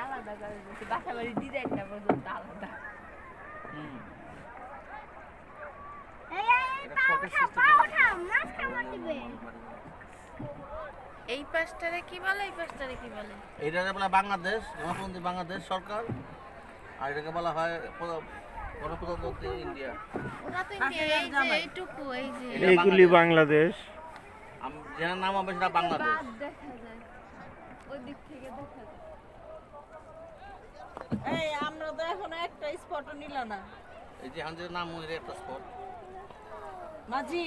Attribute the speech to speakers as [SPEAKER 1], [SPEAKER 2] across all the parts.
[SPEAKER 1] আলাদা করে দিয়েছে, বাসা বাড়ির ডিজাইনটা পর্যন্ত আলাদা। এই পাঁচটারে কি বলে, এই পাঁচটারে কি বলে?
[SPEAKER 2] এইটাকে বলা বাংলাদেশ, গণপ্রজাতন্ত্রী বাংলাদেশ সরকার, আর এটাকে বলা হয় গণপ্রজাতন্ত্রী ইন্ডিয়া।
[SPEAKER 1] ওরা তো ইন্ডিয়া, এই যে এইটুকু, এই যে
[SPEAKER 3] এইগুলি বাংলাদেশ।
[SPEAKER 2] যার নাম হবে সেটা বাংলাদেশ।
[SPEAKER 1] দেখা যায় ওই দিক থেকে দেখা যায়।
[SPEAKER 4] এই আমরা তো এখন একটা স্পটও নিল না।
[SPEAKER 2] এই যে হাঞ্জের নাম ওই একটা স্পট।
[SPEAKER 4] মাঝি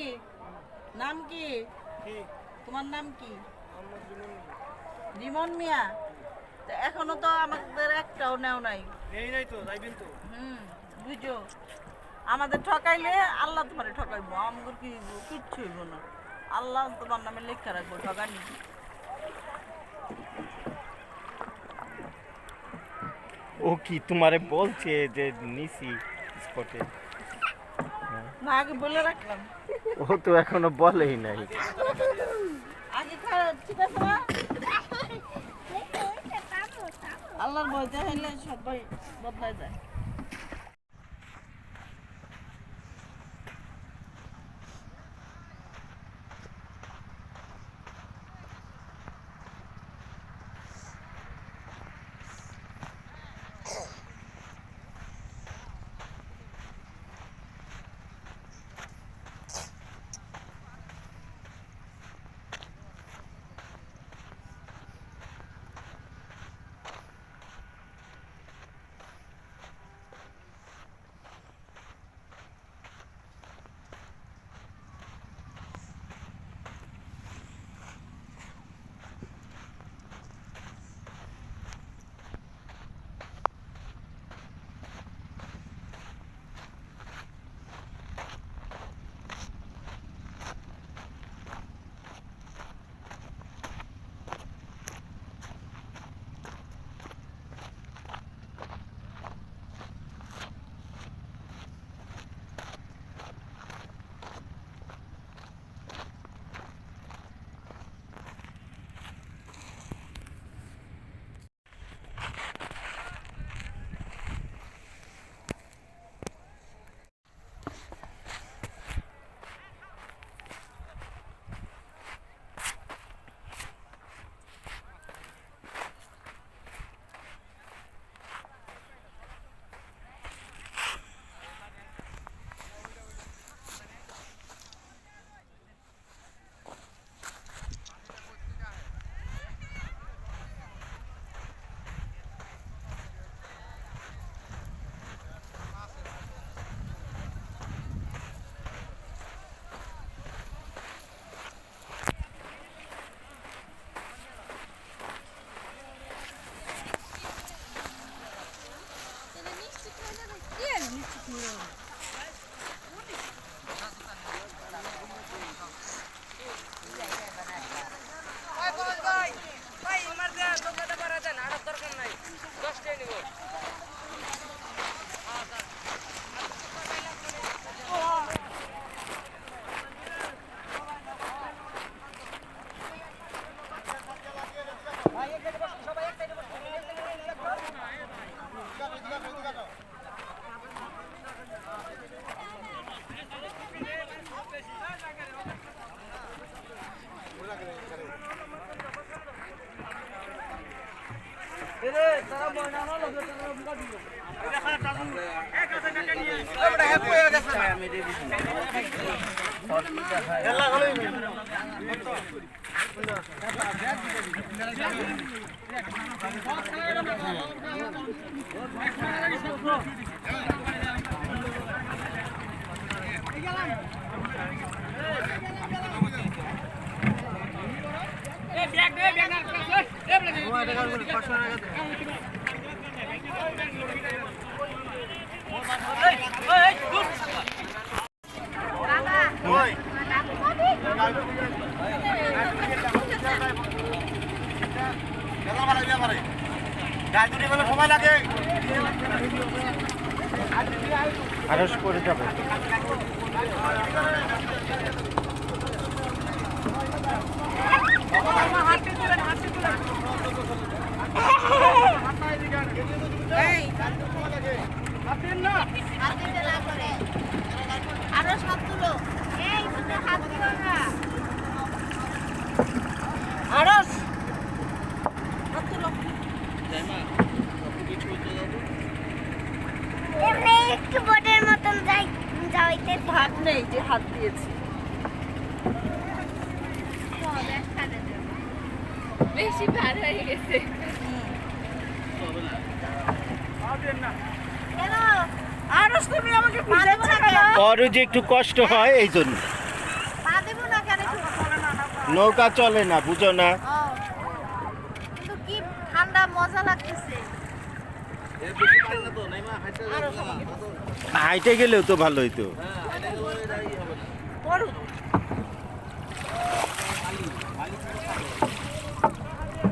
[SPEAKER 4] নাম কি? তোমার নাম কি? রিমন মিয়া। এখনো তো আমাদের একটাও নেও নাই।
[SPEAKER 3] নাই তো, যাইবেন তো।
[SPEAKER 4] বুঝো, আমাদের ঠকাইলে আল্লাহ তোমারে ঠকাইবো, আমাদের কি কিচ্ছু হইব না। আল্লাহ তোমার নামে লেখা রাখবো, ঠকানি।
[SPEAKER 3] ও কি তোমারে বলছে যে নিছি স্পটে?
[SPEAKER 4] না, আগে বলে রাখলাম।
[SPEAKER 3] ও তো এখনো বলেই নাই।
[SPEAKER 4] আগে খারাপ, ঠিক আছে না? আল্লাহর ভয় দেখাইলে সবাই বদলায় যায়।
[SPEAKER 3] আরস করে যাবে।
[SPEAKER 4] হাতে তুলেন, হাতে তুলেন। আরস কত লোক
[SPEAKER 2] যাই মা কিছু করতে যাবো
[SPEAKER 5] এমনি একটু বোটের মতন যাইতে
[SPEAKER 4] ভাত নেই যে হাত দিয়েছি
[SPEAKER 1] বেশি ভার হয়ে গেছে
[SPEAKER 2] হবে না
[SPEAKER 5] কেন
[SPEAKER 4] আরস তুমি আমাকে খুঁজেছো কেন
[SPEAKER 3] ওরও যে একটু কষ্ট হয় এই জন্য
[SPEAKER 5] পা দেবো না কেন একটু
[SPEAKER 3] নৌকা চলে না বুঝো না
[SPEAKER 5] ও, কিন্তু কি ঠান্ডা মজা লাগতেছে
[SPEAKER 2] এর বেশি পারি না তো নাই মা হাইটে যাবো না
[SPEAKER 3] হাইটে গেলেও তো ভালো হইতো
[SPEAKER 2] হ্যাঁ হাইটে গেলে এটাই হবে না
[SPEAKER 4] করো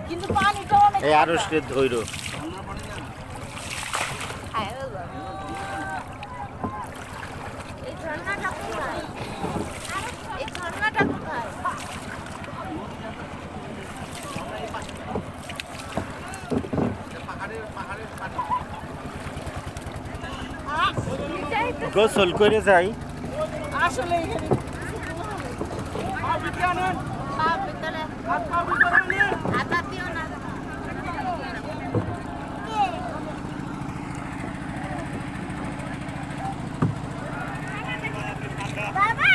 [SPEAKER 4] কিন্তু পানিটা অনেক
[SPEAKER 3] এই আরসের ধৈর্য
[SPEAKER 2] ঝর্ণা পানি না
[SPEAKER 5] এই ঝর্ণাটা কোথায় এই ঝর্ণাটা কোথায়
[SPEAKER 2] পাহাড়ের পানি
[SPEAKER 3] গোসল করে যাই
[SPEAKER 4] আসলে এখানে
[SPEAKER 5] পা ভিতরে হাতা দিও না বাবা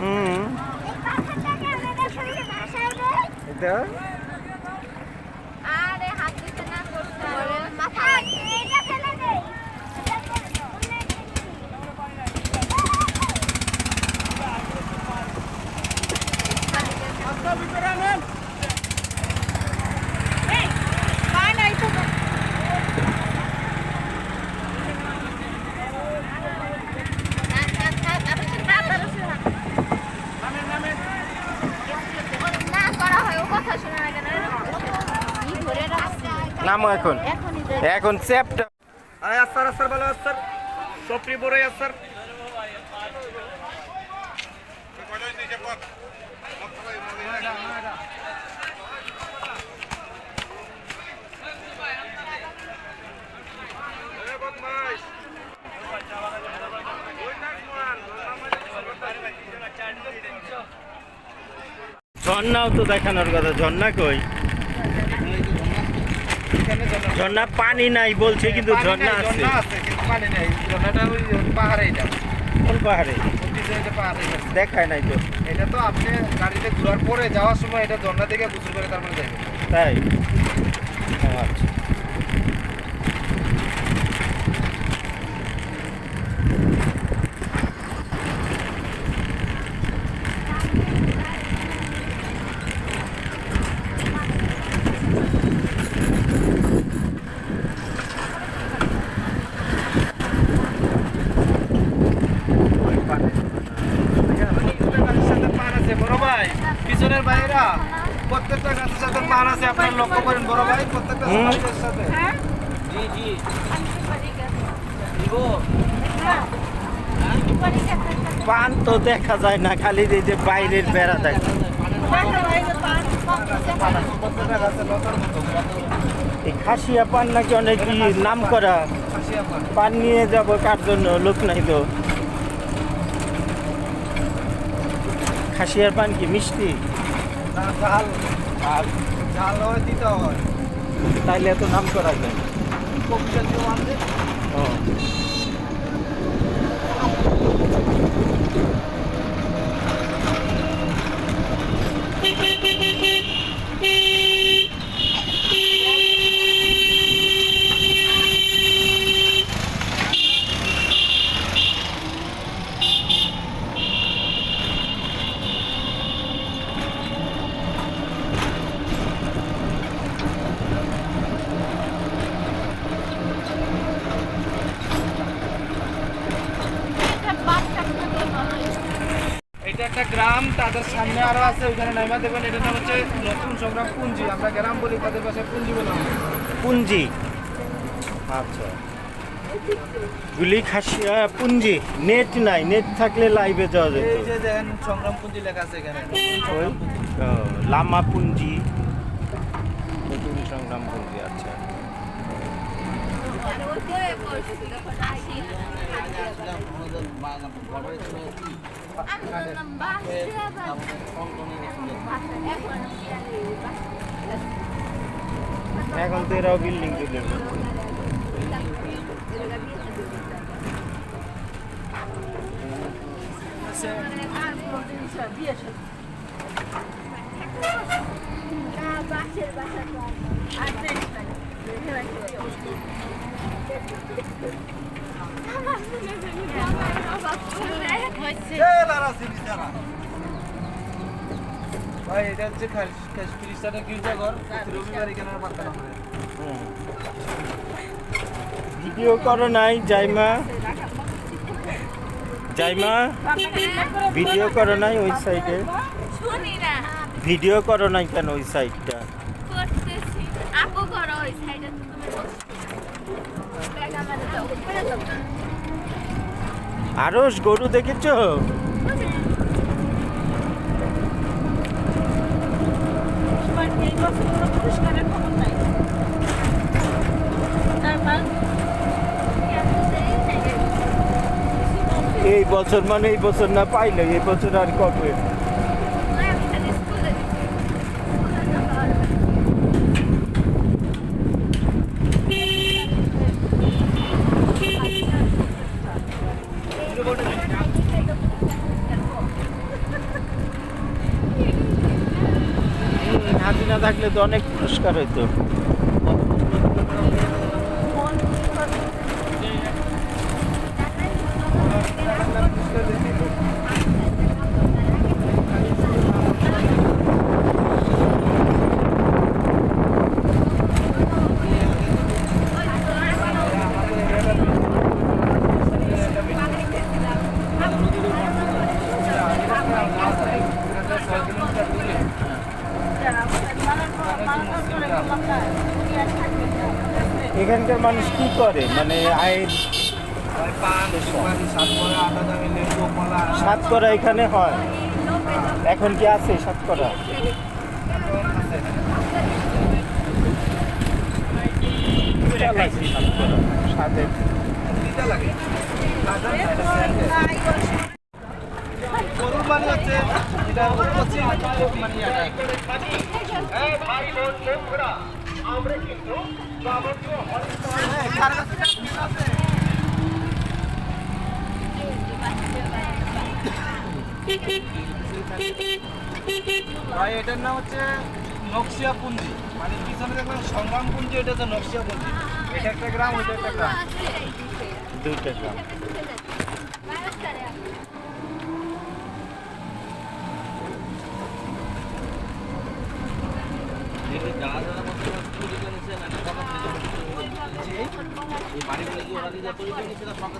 [SPEAKER 3] হুম
[SPEAKER 5] এই পাথরটাকে আমাদের সঙ্গে ভাষায় দেয়
[SPEAKER 3] এটা
[SPEAKER 5] আরে হাত দিতে না করতে হবে মাথা এটা ফেলে দেই
[SPEAKER 4] পায় নাই তো
[SPEAKER 5] না করা হয় ও কথা শোনা না কেন ই ধরে রাখছে
[SPEAKER 3] নামো এখন
[SPEAKER 5] এখনই
[SPEAKER 3] এখন চ্যাপটা
[SPEAKER 6] আয় আস্তার আস্তার ভালো আস্তার সপ্রি বড়ই আস্তার
[SPEAKER 3] ঝর্ণাও তো দেখানোর কথা ঝর্ণা কই ঝর্ণা পানি নাই বলছে কিন্তু ঝর্ণা আছে
[SPEAKER 6] ঝর্ণা আছে কিন্তু পানি নেই ঝর্ণাটা ওই পাহাড়ে এটা
[SPEAKER 3] কোন পাহাড়ে
[SPEAKER 6] পিছনে পাহাড়ে
[SPEAKER 3] দেখায় নাই তো
[SPEAKER 6] এটা তো আপনি গাড়িতে ঘোরার পরে যাওয়ার সময় এটা ঝর্ণা থেকে গোসল করে তারপরে যাবেন
[SPEAKER 3] তাই ও আচ্ছা
[SPEAKER 6] গাছের সাথে পান আছে বড় ভাই পিছনের ভাইরা প্রত্যেকটা গাছের সাথে পান আছে আপনার লক্ষ্য করেন বড় ভাই প্রত্যেকটা গাছের সাথে
[SPEAKER 2] জি জি
[SPEAKER 3] পান তো দেখা যায় না খালি এই যে বাইরের বেড়া দেখা
[SPEAKER 6] প্রত্যেকটা গাছে লতার মতো
[SPEAKER 3] এই খাসিয়া পান নাকি অনেক নাম করা
[SPEAKER 6] খাসিয়া পান
[SPEAKER 3] পান নিয়ে যাব কার জন্য লোক নাই তো খাসিয়ার পান কি মিষ্টি
[SPEAKER 6] ঝাল ঝাল ঝাল হয় দিতে হয়
[SPEAKER 3] তাইলে এত নাম করা যায়
[SPEAKER 6] কবিতা কেউ আনবে
[SPEAKER 3] ও
[SPEAKER 6] এটা একটা গ্রাম তাদের সামনে আরো আছে ওইখানে নাইমা দেবেন এটা নাম হচ্ছে নতুন সংগ্রাম পুঞ্জি আমরা গ্রাম বলি তাদের পাশে পুঞ্জি বলা হয়।
[SPEAKER 3] পুঞ্জি আচ্ছা গুলি খাসিয়া পুঞ্জি নেট নাই নেট থাকলে লাইভে যাওয়া যেত
[SPEAKER 6] এই যে দেখেন সংগ্রাম পুঞ্জি লেখা আছে এখানে
[SPEAKER 3] ওই লামা পুঞ্জি নতুন সংগ্রাম পুঞ্জি আচ্ছা
[SPEAKER 2] বাড়ি ছিল
[SPEAKER 3] এখন তো এরাও বিল্ডিং তুলে
[SPEAKER 6] ভাই এটা হচ্ছে খ্রিস্টানের গির্জাঘর রবিবার এখানে প্রার্থনা করে।
[SPEAKER 3] ভিডিও করো নাই জাইমা জাইমা ভিডিও করো নাই ওই সাইডে
[SPEAKER 1] শুনি না
[SPEAKER 3] ভিডিও করো নাই কেন ওই সাইডটা
[SPEAKER 1] করতেছি আপু করো ওই সাইডে তুমি
[SPEAKER 3] আরস গরু দেখেছো
[SPEAKER 4] এই বছর কোনো পুরস্কারের খবর নাই তারপর
[SPEAKER 3] এই বছর মানে এই বছর না পাইলে এই বছর আর কবে হাতি না থাকলে তো অনেক পুরস্কার হইতো এখানকার মানুষ কি করে মানে আয়ের
[SPEAKER 6] পান সুপারি সাতকরা আদা মিলে কলা
[SPEAKER 3] সাতকরা এখানে হয় এখন কি আছে সাতকরা সাথে
[SPEAKER 6] দিতে লাগে গরুর মানে হচ্ছে এটা হচ্ছে মানে ভাই এটার নাম হচ্ছে নকশিয়া পুঞ্জি মানে পিছনে দেখলাম সংগ্রাম পুঞ্জি এটা হচ্ছে নকশিয়া পুঞ্জি এটা একটা গ্রাম ওইটা একটা গ্রাম
[SPEAKER 3] দুইটা গ্রাম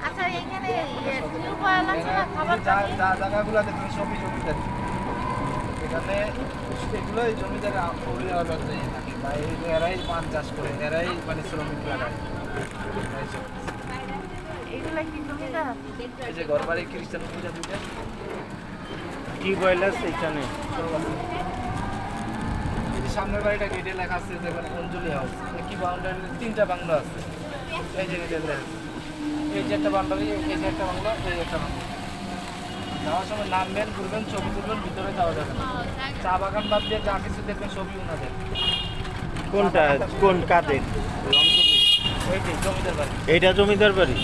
[SPEAKER 5] আচ্ছা এখানে টিউবওয়েল আছে না খাবার
[SPEAKER 6] জায়গাগুলোতে তুমি সবই জমিদারি এখানে এগুলো জমিদারি থাকে বা এরাই পান চাষ করে এরাই মানে শ্রমিক লাগায়
[SPEAKER 5] এগুলা কি জমিদার
[SPEAKER 6] এই যে ঘর বাড়ি খ্রিস্টান পূজা দুইটা
[SPEAKER 3] কি বয়লাস এখানে
[SPEAKER 6] এই যে সামনের বাড়িটা গেটে লেখা আছে দেখবেন অঞ্জলি হাউস কি বাউন্ডারি তিনটা বাংলো আছে এই যে গেটে লেখা এই যে একটা বাউন্ডারি এই যে একটা বাংলো এই একটা বাংলো যাওয়ার সময় নামবেন ঘুরবেন ছবি তুলবেন ভিতরে যাওয়া যাবে না চা বাগান বাদ দিয়ে যা কিছু দেখবেন ছবি ওনাদের
[SPEAKER 3] কোনটা কোন কাদের
[SPEAKER 6] এই যে জমিদার বাড়ি
[SPEAKER 3] এইটা জমিদার বাড়ি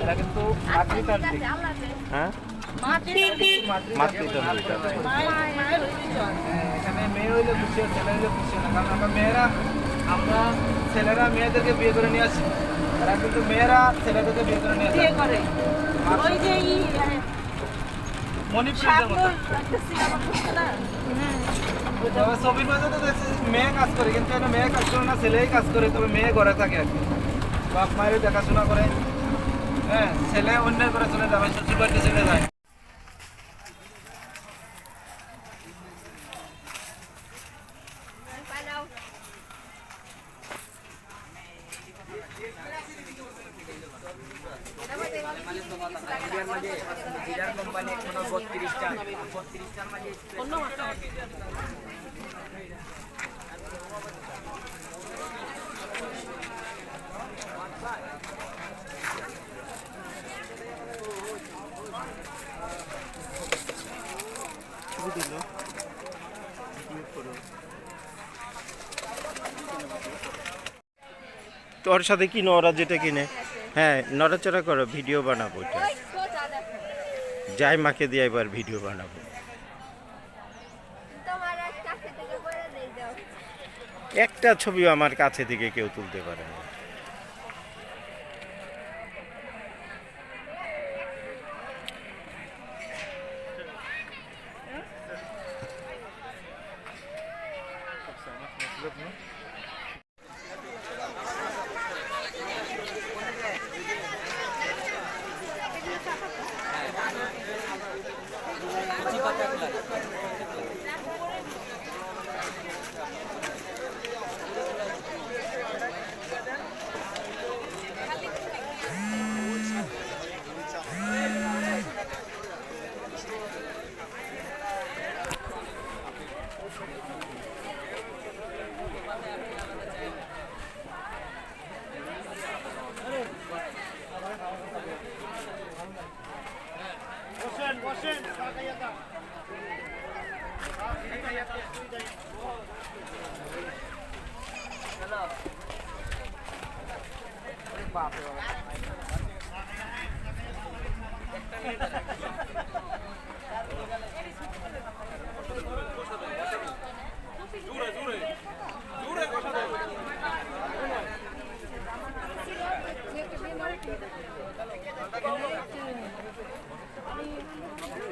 [SPEAKER 6] এরা কিন্তু মাতৃতান্ত্রিক
[SPEAKER 3] হ্যাঁ মাতৃতান্ত্রিক
[SPEAKER 6] এখানে মেয়ে হইলে খুশি হয় ছেলে হইলে খুশি হয় না কারণ আমরা ছেলেরা মেয়েদেরকে বিয়ে করে নিয়ে আসি এরা কিন্তু মেয়েরা ছেলেদেরকে বিয়ে করে নিয়ে আসে
[SPEAKER 4] বিয়ে করে ওই যে
[SPEAKER 6] মণিপুরের মতো তবে ছবির মাঝে তো দেখছি মেয়ে কাজ করে কিন্তু এটা মেয়ে কাজ করে না ছেলেই কাজ করে তবে মেয়ে ঘরে থাকে আর কি বাপ মায়ের দেখাশোনা করে হ্যাঁ ছেলে অন্যের করে চলে যাবে শ্বশুর বাড়িতে চলে যায় কোম্পানি 32টার মাঝে
[SPEAKER 3] তোর সাথে কিনো ওরা যেটা কিনে। হ্যাঁ নড়াচড়া করো, ভিডিও বানাবো এটা।
[SPEAKER 5] ওই সোজা দেখো।
[SPEAKER 3] যাই মাকে দিয়ে এবার ভিডিও বানাবো।
[SPEAKER 5] তোমার এক কাছে থেকে করে দেই দাও।
[SPEAKER 3] একটা ছবিও আমার কাছে থেকে কেউ তুলতে পারে না।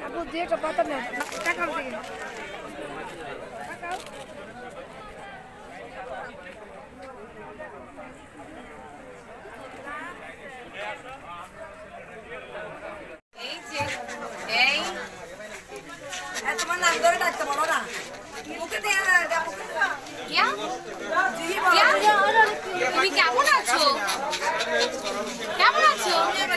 [SPEAKER 5] আপু দুইটা পাতা নাও, টাকাও দিই।
[SPEAKER 7] তোমার নাম ধরে ডাকতে বলো না মুখে দিয়ে
[SPEAKER 1] তুমি কেমন আছো? কেমন আছো?
[SPEAKER 5] আরে